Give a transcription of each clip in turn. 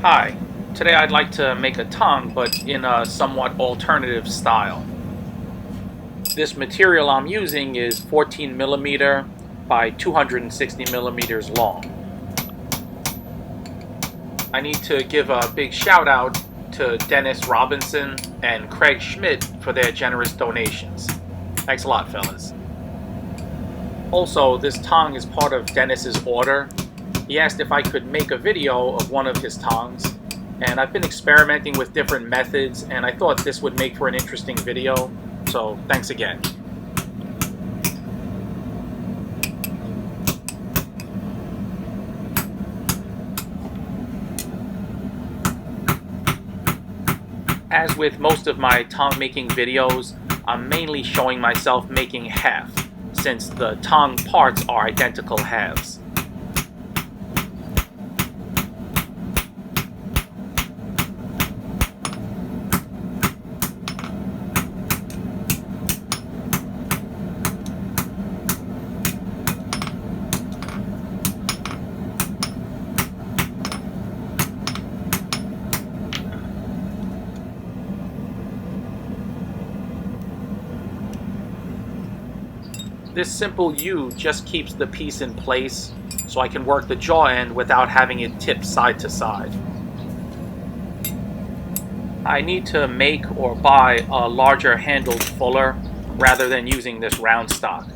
Hi, today I'd like to make a tongue, but in a somewhat alternative style. This material I'm using is 14 millimeter by 260 millimeters long. I need to give a big shout out to Dennis Robinson and Craig Schmidt for their generous donations. Thanks a lot, fellas. Also, this tongue is part of Dennis's order. He asked if I could make a video of one of his tongs, and I've been experimenting with different methods, and I thought this would make for an interesting video, so thanks again. As with most of my tongue making videos, I'm mainly showing myself making half, since the tongue parts are identical halves. This simple U just keeps the piece in place so I can work the jaw end without having it tip side to side. I need to make or buy a larger handled fuller rather than using this round stock.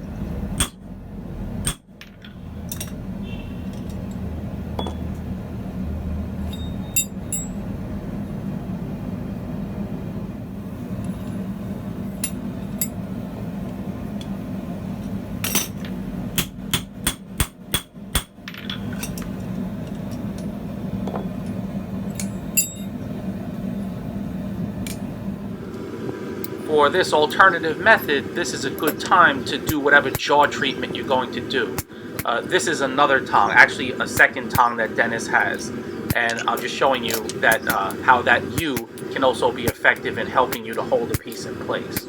For this alternative method, this is a good time to do whatever jaw treatment you're going to do. This is another tongue, actually a second tongue that Dennis has, and I'm just showing you that how that U can also be effective in helping you to hold the piece in place.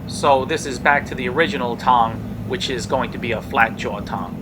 So this is back to the original tongue, which is going to be a flat jaw tongue.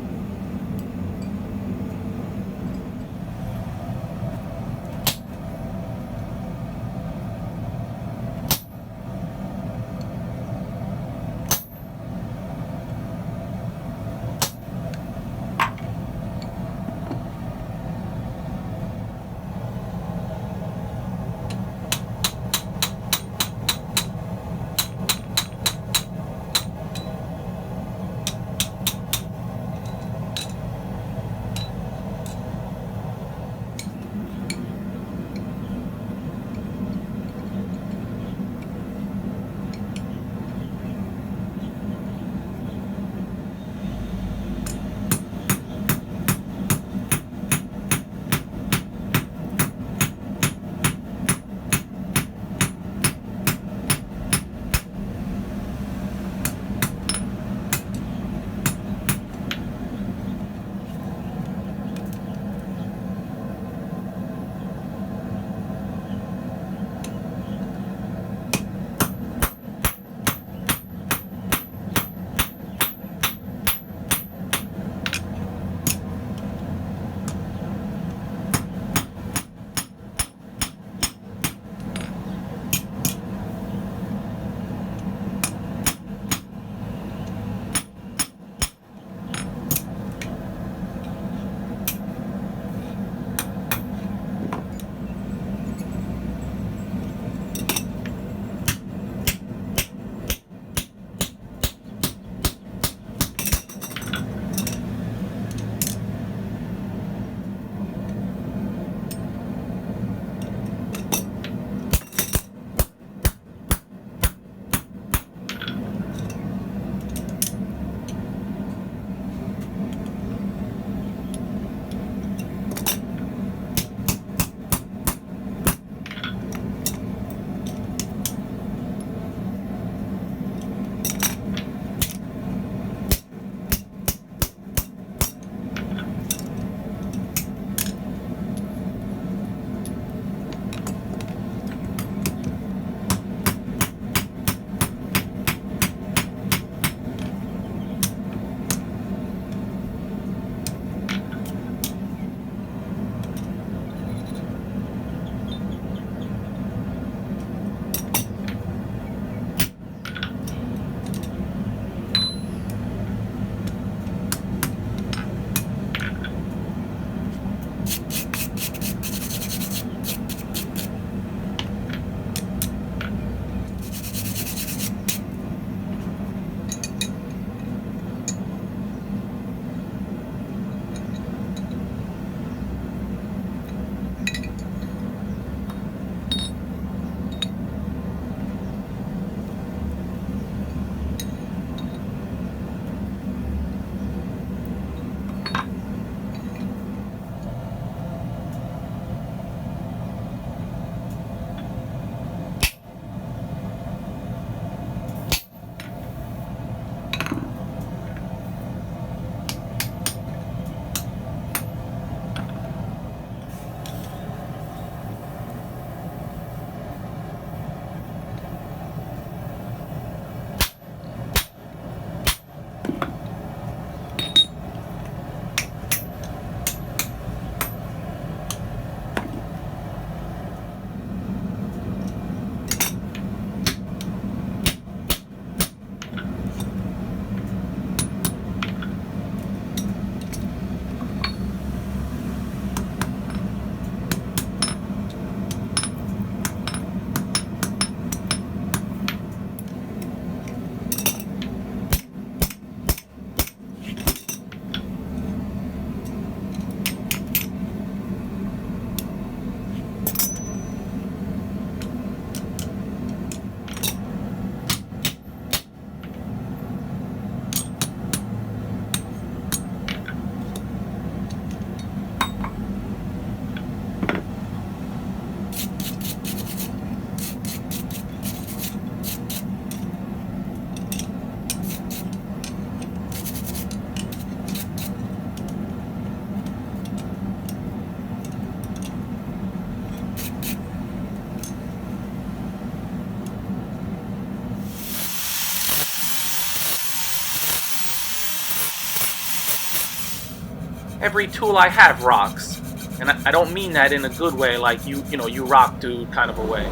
Every tool I have rocks. And I don't mean that in a good way, like you know, you rock dude kind of a way.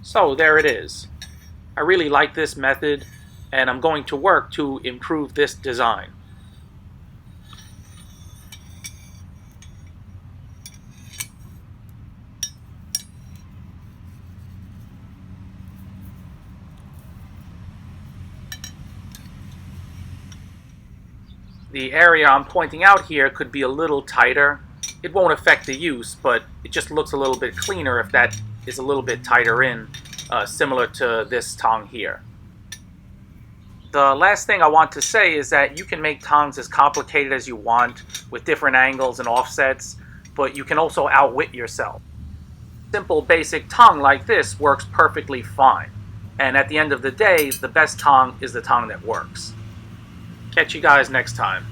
So there it is. I really like this method, and I'm going to work to improve this design. The area I'm pointing out here could be a little tighter. It won't affect the use, but it just looks a little bit cleaner if that is a little bit tighter in, similar to this tong here. The last thing I want to say is that you can make tongs as complicated as you want with different angles and offsets, but you can also outwit yourself. Simple basic tong like this works perfectly fine. And at the end of the day, the best tong is the tong that works. Catch you guys next time.